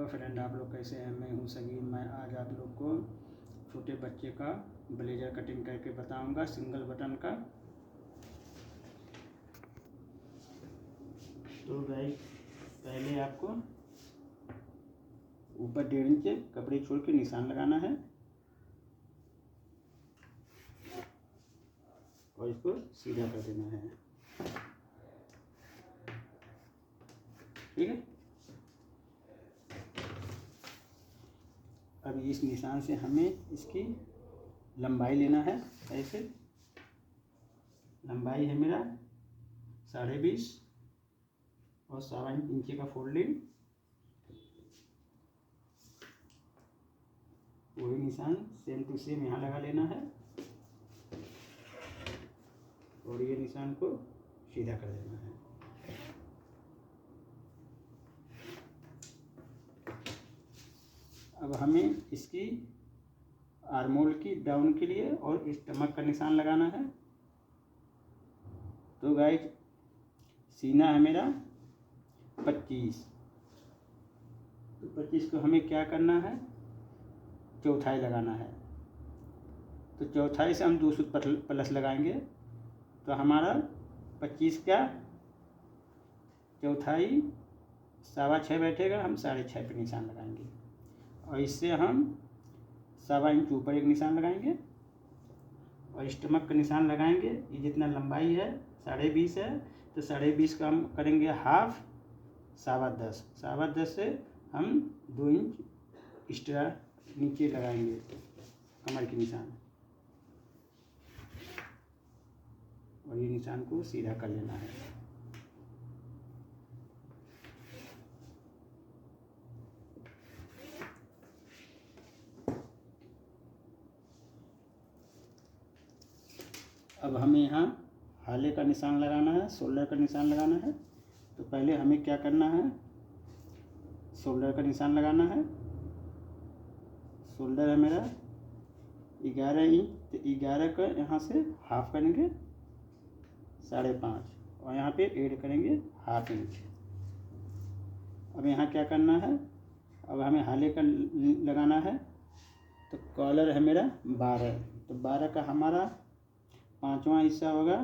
Hello friend, आप लोग कैसे हैं। मैं हूं सगीर। मैं आज आप लोग को छोटे बच्चे का ब्लेजर कटिंग करके बताऊंगा, सिंगल बटन का। तो गाइस, पहले आपको ऊपर 1.5 इंच कपड़े छोड़ के निशान लगाना है और इसको सीधा कर देना है। ठीक है। अब इस निशान से हमें इसकी लंबाई लेना है। ऐसे लंबाई है मेरा 20.5 और 1.25 इंच का फोल्डिंग। वही निशान सेम टू सेम यहाँ लगा लेना है और ये निशान को सीधा कर देना है। अब हमें इसकी आर्मोल की डाउन के लिए और स्टमक का निशान लगाना है। तो गाइस, सीना है मेरा 25। तो 25 को हमें क्या करना है, चौथाई लगाना है। तो चौथाई से हम 2 सूत प्लस लगाएंगे तो हमारा 25 का चौथाई 6.25 बैठेगा। हम 6.5 पे निशान लगाएंगे और इससे हम 1.25 इंच ऊपर एक निशान लगाएंगे और स्टमक का निशान लगाएंगे। ये जितना लंबाई है 20.5 है, तो 20.5 का हम करेंगे हाफ 10.25। 10.25 से हम 2 इंच एक्स्ट्रा नीचे लगाएंगे कमर के निशान और ये निशान को सीधा कर लेना है। अब हमें यहाँ हाले का निशान लगाना है, शोल्डर का निशान लगाना है। तो पहले हमें क्या करना है, शोल्डर का निशान लगाना है। शोल्डर है मेरा 11 इंच, तो 11 का यहाँ से हाफ करेंगे 5.5 और यहाँ पे ऐड करेंगे 1/2 इंच। अब यहाँ क्या करना है, अब हमें हाले का लगाना है। तो कॉलर है मेरा 12, तो 12 का हमारा 5वां हिस्सा होगा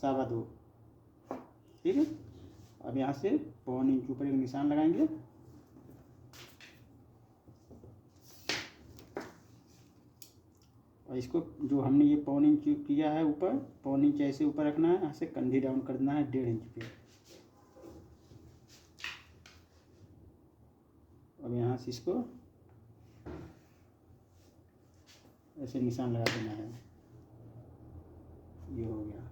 2.25। ठीक है। अब यहाँ से 1.25 इंच ऊपर एक निशान लगाएंगे और इसको जो हमने ये 1.25 इंच किया है ऊपर, 1.25 इंच ऐसे ऊपर रखना है। यहाँ से कंधी डाउन कर देना है 1.5 इंच पे। अब यहाँ से इसको ऐसे निशान लगा देना है। ये हो गया।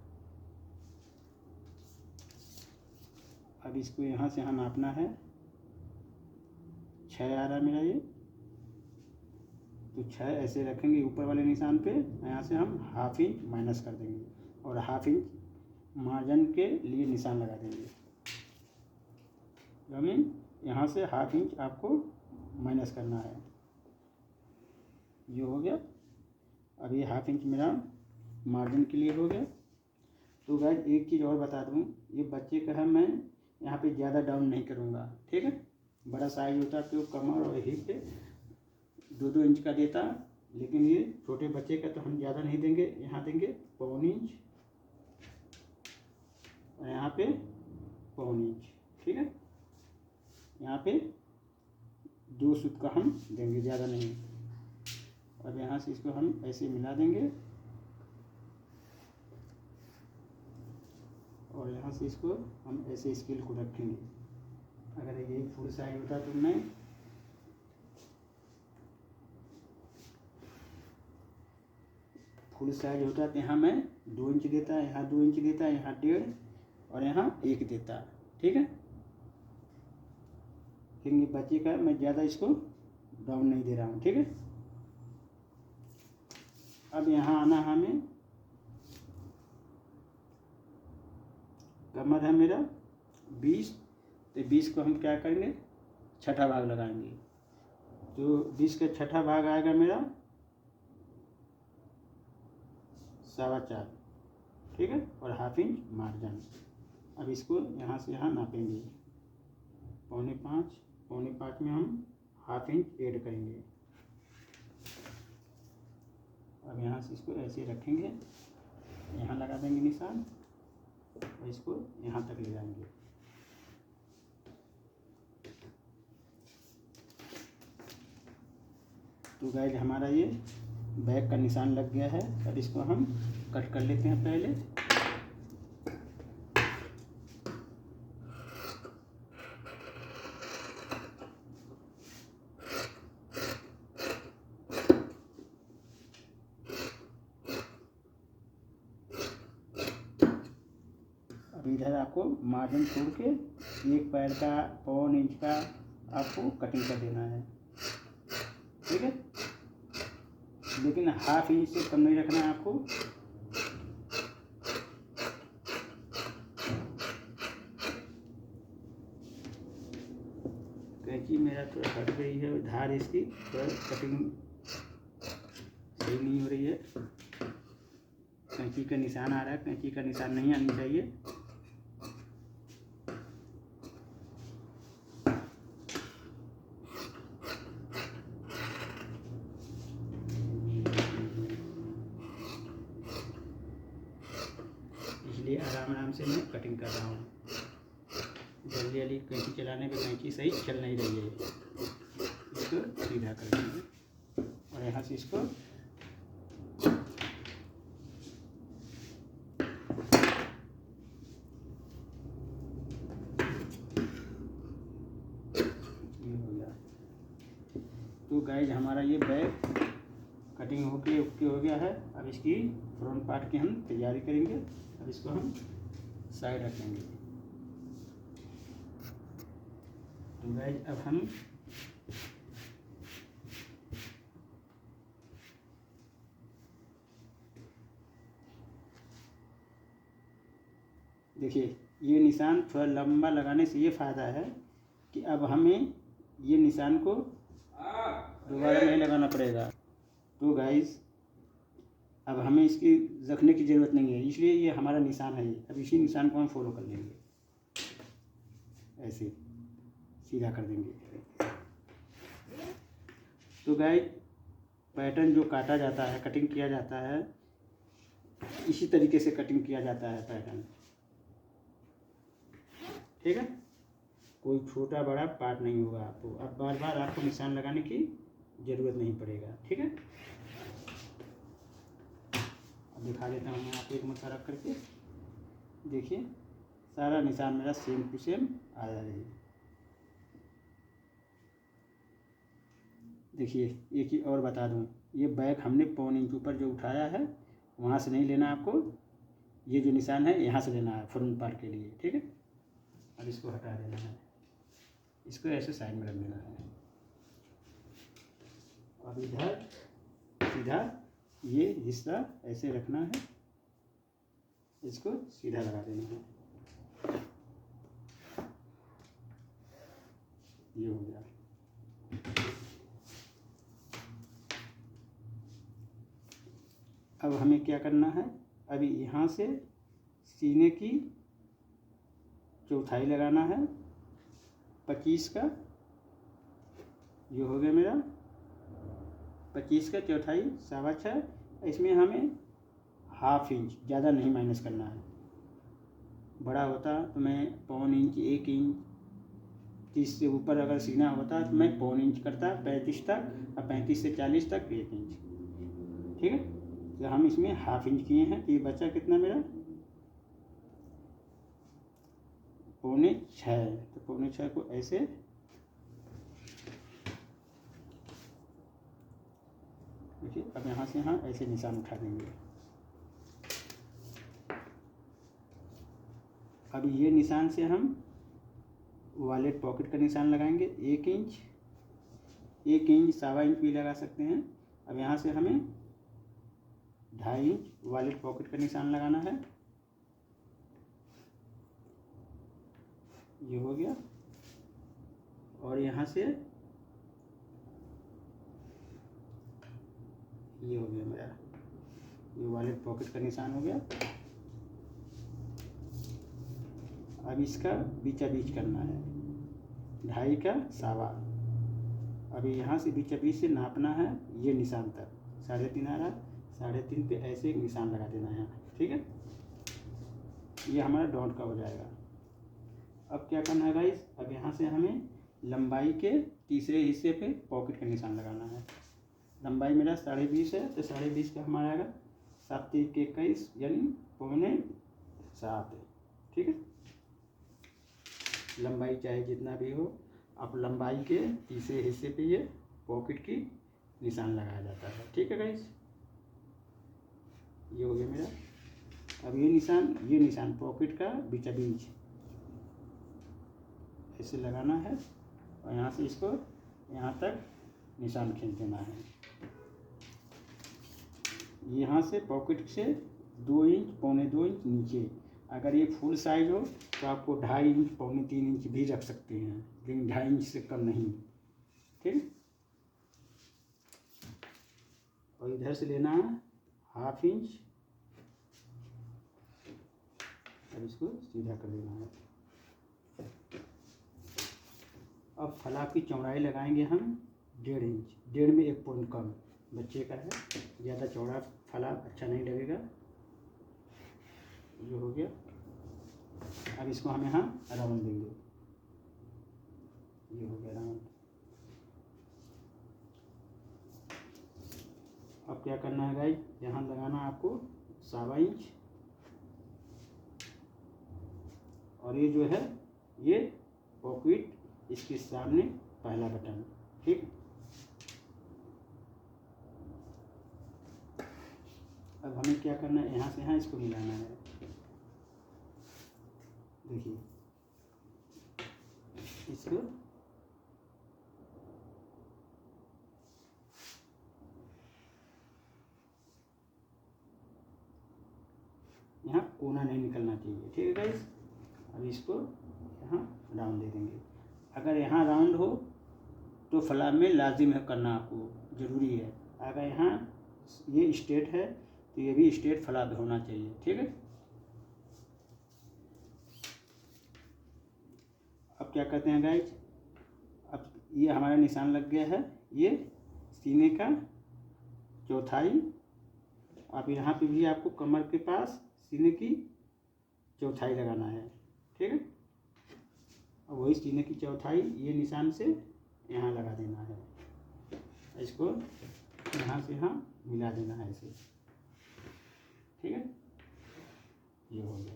अब इसको यहाँ से यहाँ नापना है। 6 आ रहा है मेरा ये, तो 6 ऐसे रखेंगे ऊपर वाले निशान पे। यहाँ से हम 1/2 इंच माइनस कर देंगे और 1/2 इंच मार्जिन के लिए निशान लगा देंगे। यानी यहाँ से 1/2 इंच आपको माइनस करना है। ये हो गया। अब ये 1/2 इंच मेरा मार्जिन के लिए हो गया। तो गाइस, एक चीज़ और बता दूँ, ये बच्चे का है, मैं यहाँ पे ज़्यादा डाउन नहीं करूँगा। ठीक है। बड़ा साइज होता तो कमर और हिप पे 2-2 इंच का देता, लेकिन ये छोटे बच्चे का तो हम ज़्यादा नहीं देंगे। यहाँ देंगे 1.25 इंच और यहाँ पे 1.25 इंच। ठीक है। यहाँ पे 2 सूत का हम देंगे, ज़्यादा नहीं। अब यहाँ से इसको हम ऐसे मिला देंगे और यहाँ से इसको हम ऐसे स्केल को रखेंगे। अगर यही फुल साइज होता तो मैं फुल साइज होता तो यहाँ मैं 2 इंच देता, यहाँ 2 इंच देता, यहाँ 1.5 और यहाँ 1 देता। ठीक है। लेकिन बच्चे का मैं ज़्यादा इसको डाउन नहीं दे रहा हूँ। ठीक है। अब यहाँ आना हमें, कमर है मेरा 20, तो 20 को हम क्या करेंगे, छठा भाग लगाएंगे। तो 20 का छठा भाग आएगा मेरा 4.25। ठीक है। और 1/2 इंच मार्जिन। अब इसको यहाँ से यहाँ नापेंगे 4.25 पौने 5 में हम ½ इंच ऐड करेंगे। अब यहाँ से इसको ऐसे रखेंगे, यहाँ लगा देंगे निशान और इसको यहाँ तक ले जाएंगे। तो गाइस हमारा ये बैक का निशान लग गया है। अब इसको हम कट कर लेते हैं पहले। अब इधर आपको मार्जिन छोड़ के 1 पैर का 1.25 इंच का आपको कटिंग कर देना है, ठीक है। लेकिन ½ इंच से कम नहीं रखना है आपको। कैंची मेरा थोड़ा हट गई है, धार इसकी थोड़ा कटिंग सही नहीं हो रही है। कैंची का निशान आ रहा है, कैंची का निशान नहीं आनी चाहिए। इसलिए आराम से मैं कटिंग कर रहा हूँ। जल्दी जल्दी कैंची चलाने पे कैंची सही चल नहीं रही है। इसको सीधा कर देंगे और यहाँ से इसको ये हो गया। तो गाइज हमारा ये बैक कटिंग होके ओके हो गया है। अब इसकी फ्रंट पार्ट की हम तैयारी करेंगे। अब इसको हम साइड रखेंगे। तो गाइज अब हम देखिए, ये निशान थोड़ा लंबा लगाने से ये फ़ायदा है कि अब हमें ये निशान को दोबारा नहीं लगाना पड़ेगा। तो गाइज अब हमें इसकी रखने की ज़रूरत नहीं है, इसलिए ये हमारा निशान है। अब इसी निशान को हम फॉलो कर लेंगे, ऐसे सीधा कर देंगे। तो गाइज पैटर्न जो काटा जाता है, कटिंग किया जाता है, इसी तरीके से कटिंग किया जाता है पैटर्न, ठीक है। कोई छोटा बड़ा पार्ट नहीं होगा आपको। अब बार बार आपको निशान लगाने की ज़रूरत नहीं पड़ेगा, ठीक है। अब दिखा देता हूँ मैं आपको एक मसा रख करके। देखिए सारा निशान मेरा सेम टू सेम आ रहा है। देखिए एक ही और बता दूँ, ये बैक हमने 1.25 इंच ऊपर जो उठाया है वहाँ से नहीं लेना आपको। ये जो निशान है यहाँ से लेना है फ्रंट पार्ट के लिए, ठीक है। अब इसको हटा देना है, इसको ऐसे साइड में रख देना है। अब इधर सीधा ये हिस्सा ऐसे रखना है, इसको सीधा लगा देना है। ये हो गया। अब हमें क्या करना है, अभी यहाँ से सीने की चौथाई लगाना है 25 का। ये हो गया मेरा 25 का चौथाई 6.25। इसमें हमें ½ इंच, ज़्यादा नहीं माइनस करना है। बड़ा होता तो मैं 1.25 इंच 1 इंच 30 से ऊपर अगर सीना होता तो मैं 1.25 इंच करता 35 तक, और 35 से 40 तक 1 इंच, ठीक है। तो हम इसमें ½ इंच किए हैं, तो ये बचा कितना मेरा 5.25। तो 5.25 को ऐसे देखिए। अब यहाँ से यहाँ ऐसे निशान उठा देंगे। अब ये निशान से हम वॉलेट पॉकेट का निशान लगाएंगे 1 इंच 1 इंच 1.25 इंच भी लगा सकते हैं। अब यहाँ से हमें 2.5 इंच वॉलेट पॉकेट का निशान लगाना है। ये हो गया। और यहाँ से ये हो गया मेरा, ये वॉलेट पॉकेट का निशान हो गया। अब इसका बीचा बीच करना है, 2.5 का सावा। अभी यहाँ से बीच बीच से नापना है ये निशान तक, 3.5 आ रहा, 3.5 पे ऐसे एक निशान लगा देना है यहाँ, ठीक है। ये हमारा डॉट का हो जाएगा। अब क्या करना है गाइस, अब यहाँ से हमें लंबाई के तीसरे हिस्से पे पॉकेट का निशान लगाना है। लंबाई मेरा 20.5 है, तो 20.5 का हमारा आएगा 7 × 21 यानी 6.25, ठीक है। लंबाई चाहे जितना भी हो, अब लंबाई के तीसरे हिस्से पे ये पॉकेट की निशान लगाया जाता है, ठीक है गाइस। ये हो गया मेरा। अब ये निशान पॉकेट का बीचा बीच ऐसे लगाना है और यहाँ से इसको यहाँ तक निशान खींच देना है। यहाँ से पॉकेट से 2 इंच, 2.25 इंच नीचे। अगर ये फुल साइज हो तो आपको 2.5 इंच, 3.25 इंच भी रख सकते हैं, लेकिन 2.5 इंच से कम नहीं, ठीक। और इधर से लेना है 1/2 इंच, अब इसको सीधा कर देना है। अब फलाव की चौड़ाई लगाएंगे हम 1.5 इंच, 1.5 में 1 पॉइंट कम, बच्चे का है, ज़्यादा चौड़ा फलाव अच्छा नहीं लगेगा। ये हो गया। अब इसको हम यहाँ राउंड देंगे, ये हो गया राउंड। अब क्या करना है गाइस, यहाँ लगाना है आपको 1.25 इंच, और ये जो है ये पॉकेट इसके सामने पहला बटन, ठीक। अब हमें क्या करना है, यहाँ से यहाँ इसको मिलाना है। देखिए इसको यहाँ कोना नहीं निकलना चाहिए, ठीक है गाइस। अब इसको यहाँ राउंड दे देंगे। अगर यहाँ राउंड हो तो फलाव में लाजिम है करना, आपको ज़रूरी है। अगर यहाँ ये स्ट्रेट है तो ये भी स्ट्रेट फलाव होना चाहिए, ठीक है। अब क्या करते हैं गाइस, अब ये हमारा निशान लग गया है, ये सीने का चौथाई। अब यहाँ पे भी आपको कमर के पास सीने की चौथाई लगाना है, ठीक है। अब वही सीने की चौथाई ये निशान से यहाँ लगा देना है, इसको यहाँ से यहाँ मिला देना है ऐसे, ठीक है। ये हो गया।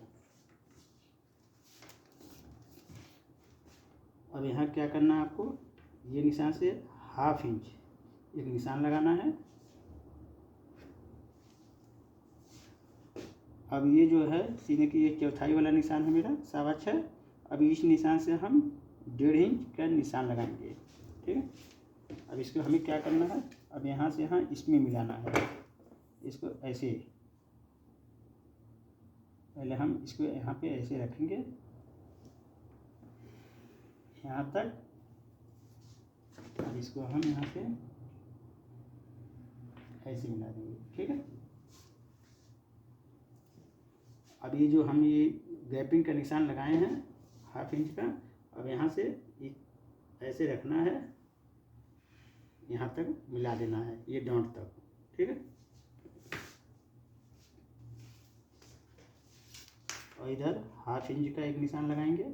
अब यहाँ क्या करना है आपको, ये निशान से 1/2 इंच एक निशान लगाना है। अब ये जो है सीने की ये चौथाई वाला निशान है मेरा 6.25। अब इस निशान से हम 1.5 इंच का निशान लगाएंगे, ठीक है। अब इसको हमें क्या करना है, अब यहाँ से यहाँ इसमें मिलाना है, इसको ऐसे पहले हम इसको यहाँ पे ऐसे रखेंगे यहाँ तक। अब इसको हम यहाँ से ऐसे मिला देंगे, ठीक है। अब ये जो हम ये गैपिंग का निशान लगाए हैं 1/2 इंच का, अब यहाँ से ऐसे रखना है, यहाँ तक मिला देना है ये डॉट तक, ठीक है। और इधर 1/2 इंच का एक निशान लगाएंगे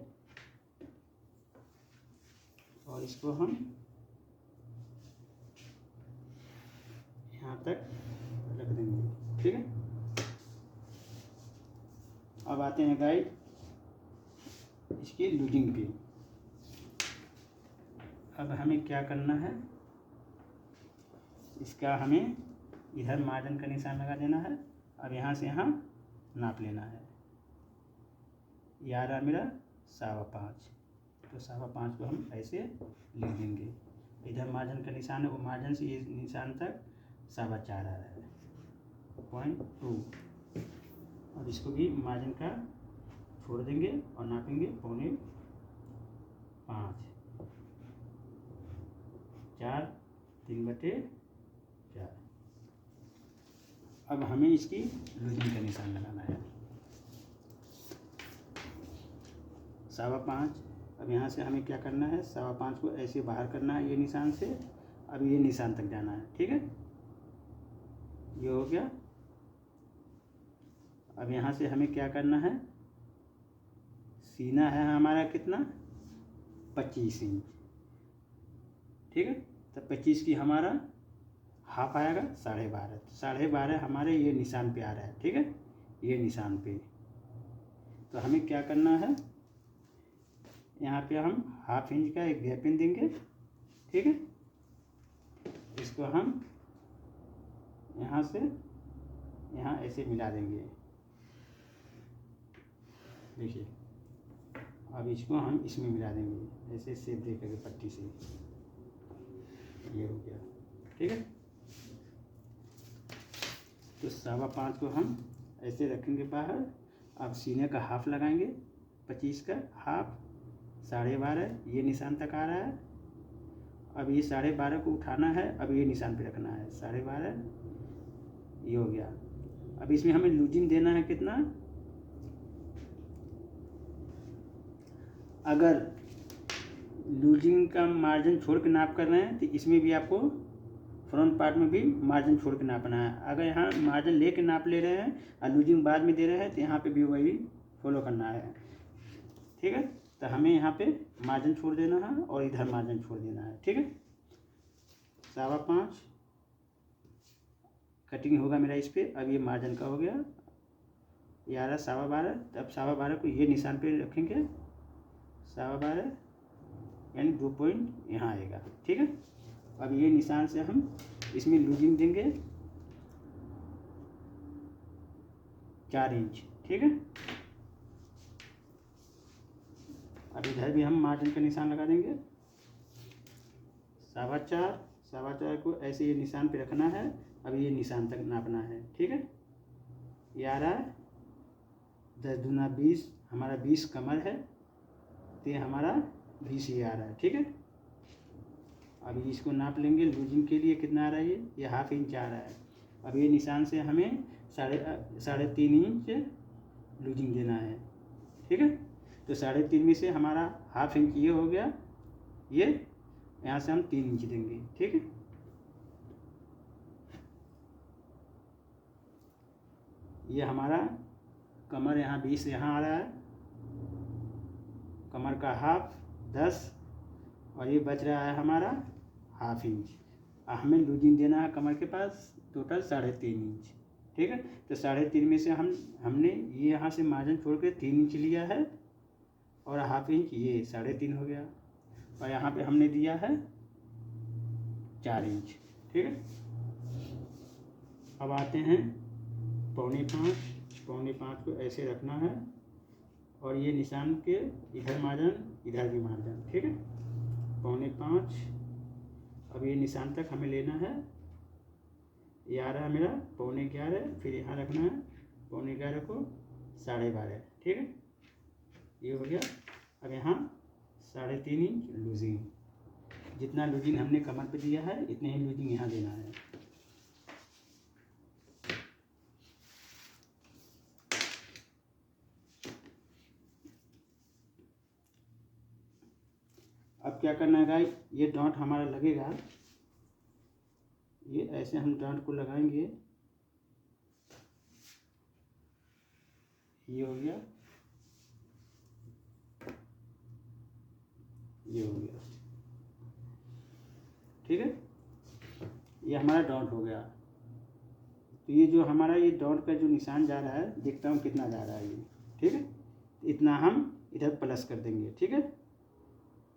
और इसको हम यहाँ तक रख देंगे, ठीक है। अब आते हैं गाइस इसकी लूजिंग पे। अब हमें क्या करना है, इसका हमें इधर मार्जिन का निशान लगा देना है। अब यहाँ से यहाँ नाप लेना है, ये आ रहा मेरा 5.25, तो 5.25 को हम ऐसे लिख देंगे। इधर मार्जिन का निशान है, वो मार्जिन से ये निशान तक 4.25 आ रहा है, 0.2। और इसको भी मार्जिन का छोड़ देंगे और नापेंगे 4.5, 4, 3/4। अब हमें इसकी लूजिंग का निशान लगाना है। 5.25 अब यहाँ से हमें क्या करना है, 5.25 को ऐसे बाहर करना है ये निशान से, अब ये निशान तक जाना है। ठीक है, ये हो गया। अब यहाँ से हमें क्या करना है, सीना है हमारा कितना, 25 इंच। ठीक है, तो 25 की हमारा हाफ आएगा 12.5, तो 12.5 हमारे ये निशान पे आ रहा है। ठीक है, ये निशान पे, तो हमें क्या करना है, यहाँ पे हम हाफ इंच का एक गैप इन देंगे। ठीक है, इसको हम यहाँ से यहाँ ऐसे मिला देंगे। देखिए, अब इसको हम इसमें मिला देंगे, ऐसे शेप दे करके पट्टी से, ये हो गया। ठीक है, तो 5.25 को हम ऐसे रखेंगे बाहर। अब सीने का हाफ लगाएंगे, 25 का हाफ 12.5 ये निशान तक आ रहा है। अब ये 12.5 को उठाना है, अब ये निशान पे रखना है 12.5, ये हो गया। अब इसमें हमें लूजिंग देना है कितना, अगर लूजिंग का मार्जिन छोड़ के नाप कर रहे हैं तो इसमें भी आपको फ्रंट पार्ट में भी मार्जिन छोड़ के नापना है। अगर यहाँ मार्जिन ले के नाप ले रहे हैं और लूजिंग बाद में दे रहे हैं तो यहाँ पे भी वही फॉलो करना है। ठीक है, तो हमें यहाँ पे मार्जिन छोड़ देना है और इधर मार्जिन छोड़ देना है। ठीक है, 5.25 कटिंग होगा मेरा इस पर। अब ये मार्जिन का हो गया, ये आ रहा 12.5। तब 12.5 को ये निशान पे रखेंगे, 12.5 यानी 2 पॉइंट यहाँ आएगा। ठीक है, अब ये निशान से हम इसमें लूजिंग देंगे 4 इंच। ठीक है, अब इधर भी हम मार्जिन का निशान लगा देंगे 4.25 को ऐसे ये निशान पे रखना है। अब ये निशान तक नापना है। ठीक है, ये आ रहा है 10 दूना 20, हमारा 20 कमर है तो ये हमारा 20 ये आ रहा है। ठीक है, अब इसको नाप लेंगे लूजिंग के लिए कितना आ रहा है, ये हाफ इंच आ रहा है। अब ये निशान से हमें 3.5 इंच लूजिंग देना है। ठीक है, तो 3.5 में से हमारा हाफ इंच ये हो गया, ये यहाँ से हम 3 इंच देंगे। ठीक है, ये हमारा कमर यहाँ 20 यहाँ आ रहा है, कमर का हाफ 10 और ये बच रहा है हमारा हाफ इंच। हमें लूजिंग देना है कमर के पास टोटल 3.5 इंच। ठीक है, तो 3.5 में से हमने ये यहाँ से मार्जिन छोड़ के 3 इंच लिया है और हाफ इंच ये 3.5 हो गया, और यहाँ पे हमने दिया है 4 इंच। ठीक है, अब आते हैं 4.25 को ऐसे रखना है और ये निशान के इधर मार्जिन इधर भी मार्जिन। ठीक है, 4.25, अब ये निशान तक हमें लेना है, ये आ रहा है मेरा 11.25, फिर यहाँ रखना है 11.25 को 12.5। ठीक है, ये हो गया। अब यहाँ 3.5 इंच लूजिंग, जितना लूजिंग हमने कमर पे दिया है इतने ही लूजिंग यहाँ देना है। अब क्या करना है गाइस, ये डॉट हमारा लगेगा, ये ऐसे हम डॉट को लगाएंगे, ये हो गया, ये हो गया। ठीक है, ये हमारा डॉट हो गया। तो ये जो हमारा ये डॉट का जो निशान जा रहा है, देखता हूँ कितना जा रहा है ये। ठीक है, इतना हम इधर प्लस कर देंगे। ठीक है,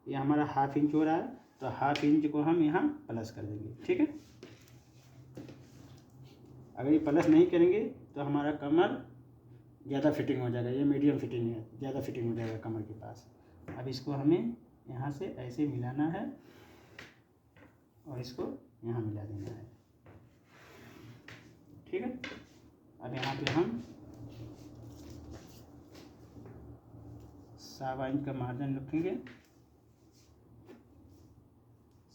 ये हमारा हाफ इंच हो रहा है तो हाफ इंच को हम यहाँ प्लस कर देंगे। ठीक है, अगर ये प्लस नहीं करेंगे तो हमारा कमर ज़्यादा फिटिंग हो जाएगा, ये मीडियम फिटिंग है, ज़्यादा फिटिंग हो जाएगा कमर के पास। अब इसको हमें यहाँ से ऐसे मिलाना है और इसको यहाँ मिला देना है। ठीक है, अब यहाँ पे हम 7 इंच का मार्जिन रखेंगे,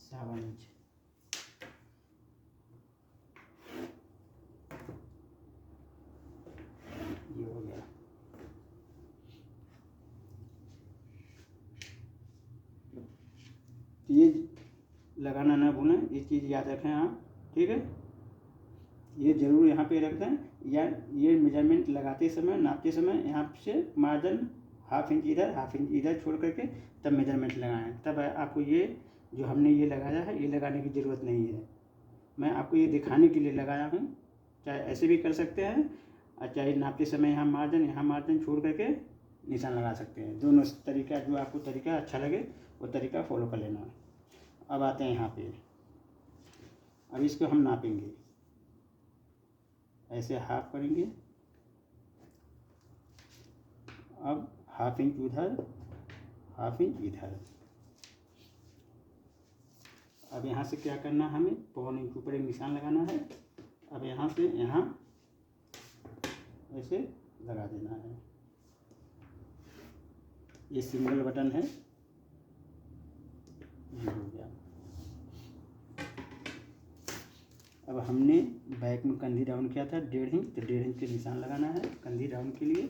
7 इंच। ये हो गया। लगाना ना भूलें, ये चीज़ याद रखें आप, ठीक है। ये ज़रूर यहाँ पे रख दें, या ये मेजरमेंट लगाते समय, नापते समय यहाँ से मार्जिन ½ इंच इधर, ½ इंच इधर छोड़ करके तब मेजरमेंट लगाएं। तब आपको ये जो हमने ये लगाया है, ये लगाने की ज़रूरत नहीं है। मैं आपको ये दिखाने के लिए लगाया हूँ। चाहे ऐसे भी कर सकते हैं, और चाहे नापते समय यहाँ मार्जिन छोड़ करके निशान लगा सकते हैं। दोनों तरीका, जो आपको तरीका अच्छा लगे वो तरीका फॉलो कर लेना। अब आते हैं यहाँ पे, अब इसको हम नापेंगे। ऐसे हाफ करेंगे, अब ½ इंच उधर, ½ इंच इधर। अब यहाँ से क्या करना, हमें पौन इंच ऊपर एक निशान लगाना है। अब यहाँ से यहाँ ऐसे लगा देना है। ये सिंगल बटन है, ये हो गया। अब हमने बैक में कंधी डाउन किया था 1.5 इंच, तो 1.5 इंच के निशान लगाना है कंधी डाउन के लिए।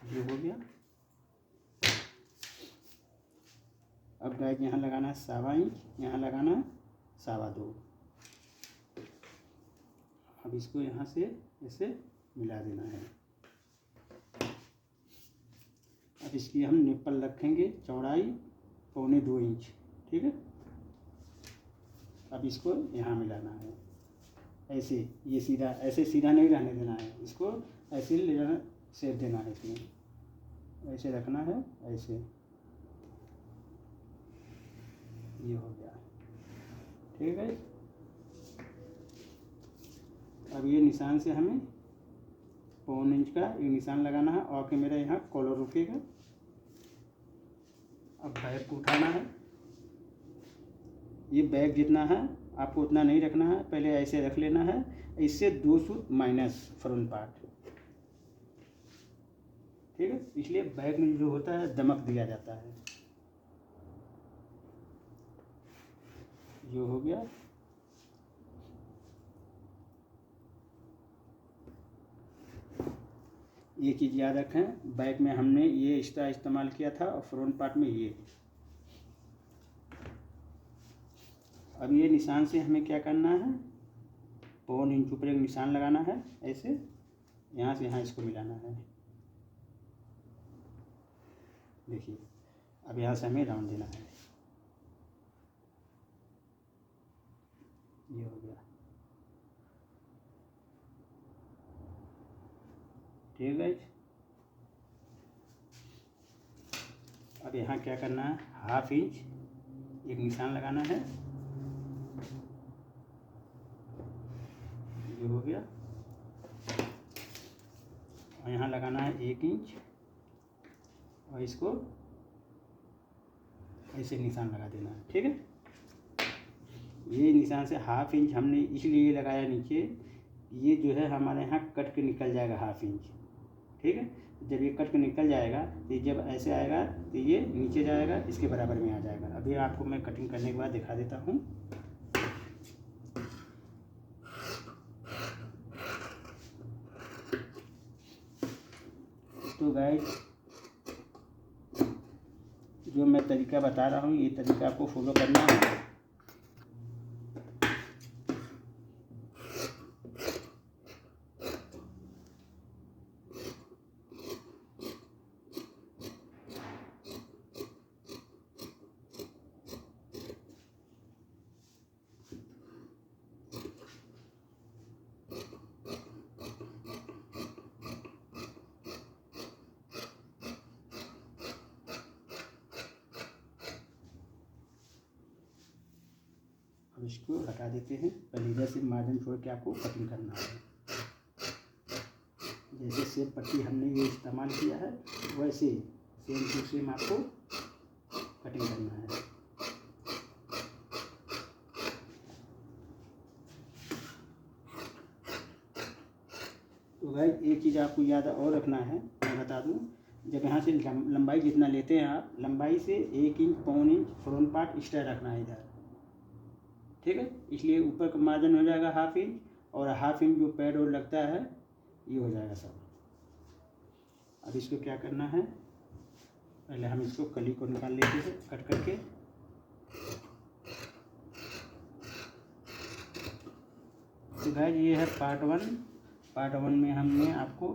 ये हो गया। अब गाइस यहाँ लगाना है 1.25 इंच, यहाँ लगाना है 2.25। अब इसको यहाँ से ऐसे मिला देना है। अब इसकी हम निप्पल रखेंगे चौड़ाई 1.25 इंच, ठीक है। अब इसको यहाँ मिलाना है ऐसे, ये सीधा, ऐसे सीधा नहीं रहने देना है, इसको ऐसे ले जाना, शेप देना है इसमें, ऐसे रखना है, ऐसे। ये हो गया, ठीक है। अब ये निशान से हमें 1.25 इंच का ये निशान लगाना है, और कि मेरा यहाँ कॉलर रुकेगा। अब बैग को उठाना है। ये बैग जितना है आपको उतना नहीं रखना है, पहले ऐसे रख लेना है। इससे 2 सूत माइनस फ्रंट पार्ट, ठीक है। इसलिए बैग में जो होता है दमक दिया जाता है। ये हो गया। ये चीज़ याद रखें, बैक में हमने ये एक्स्ट्रा इस्तेमाल किया था और फ्रंट पार्ट में ये। अब ये निशान से हमें क्या करना है, 1.25 इंच ऊपर एक निशान लगाना है ऐसे, यहाँ से यहाँ इसको मिलाना है। देखिए, अब यहाँ से हमें राउंड देना है। ये हो गया, ठीक है। अब यहाँ क्या करना है, ½ इंच एक निशान लगाना है। ये हो गया। और यहाँ लगाना है 1 इंच, और इसको ऐसे निशान लगा देना है, ठीक है। ये निशान से ½ इंच हमने इसलिए लगाया नीचे, ये जो है हमारे यहाँ कट के निकल जाएगा ½ इंच, ठीक है। जब ये कट के निकल जाएगा तो जब ऐसे आएगा तो ये नीचे जाएगा, इसके बराबर में आ जाएगा। अभी आपको मैं कटिंग करने के बाद दिखा देता हूँ। तो गाइस, जो मैं तरीका बता रहा हूँ ये तरीका आपको फॉलो करना है। अब इसको हटा देते हैं। पहले इधर से मार्जिन छोड़ के आपको कटिंग करना है। जैसे सेम पट्टी हमने ये इस्तेमाल किया है वैसे सेम टू सेम आपको कटिंग करना है। तो भाई एक चीज़ आपको याद और रखना है, मैं बता दूं, जब यहाँ से लंबाई जितना लेते हैं आप, लंबाई से 1 इंच पौन इंच फ्रंट पार्ट एक्स्ट्रा रखना है इधर, ठीक है। इसलिए ऊपर का मार्जिन हो जाएगा ½ इंच, और ½ इंच जो पैड और लगता है ये हो जाएगा सब। अब इसको क्या करना है, पहले हम इसको कली को निकाल लेते हैं कट करके। तो गाइस ये है पार्ट 1। पार्ट 1 में हमने आपको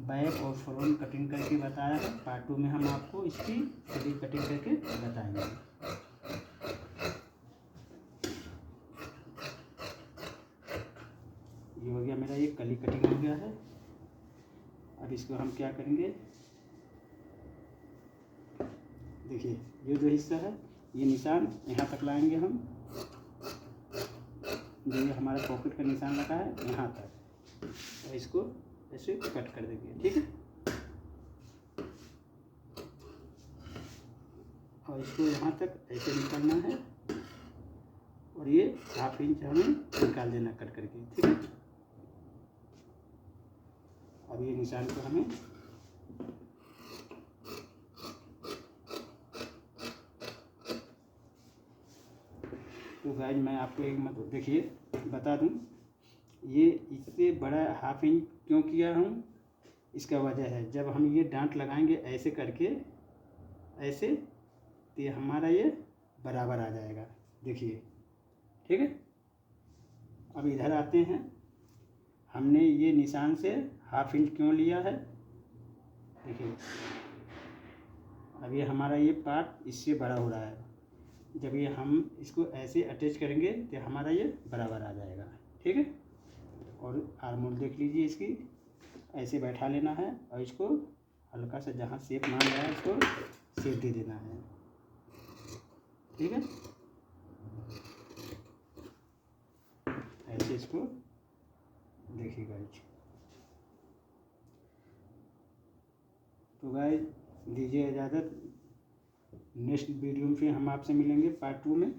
बैक और फ्रंट कटिंग करके बताया है। पार्ट 2 में हम आपको इसकी पूरी कटिंग करके बताएंगे। ये हो गया मेरा, ये कली कटिंग हो गया है। अब इसको हम क्या करेंगे, देखिए ये जो हिस्सा है ये निशान यहाँ तक लाएंगे हम, जो ये हमारा पॉकेट का निशान लगा है यहाँ तक, और इसको ऐसे कट कर देंगे, ठीक है। और इसको यहाँ तक ऐसे निकालना है, और ये 1/2 इंच हमें निकाल देना कट करके, ठीक है। अब ये निशान को हमें तो गाइस मैं आपको एक मतलब देखिए बता दूं, ये इससे बड़ा 1/2 इंच क्यों किया हूँ, इसका वजह है जब हम ये डांट लगाएंगे ऐसे करके ऐसे, तो ये हमारा ये बराबर आ जाएगा, देखिए, ठीक है। अब इधर आते हैं, हमने ये निशान से 1/2 इंच क्यों लिया है, देखिए अब ये हमारा ये पार्ट इससे बड़ा हो रहा है, जब ये हम इसको ऐसे अटैच करेंगे तो हमारा ये बराबर आ जाएगा, ठीक है। और आर्म होल देख लीजिए, इसकी ऐसे बैठा लेना है और इसको हल्का सा जहाँ शेप मान रहा है इसको शेप दे देना है, ठीक है। ऐसे इसको देखिए गाइस। तो गाइस दीजिए इजाज़त, नेक्स्ट वीडियो में फिर हम आपसे मिलेंगे पार्ट 2 में।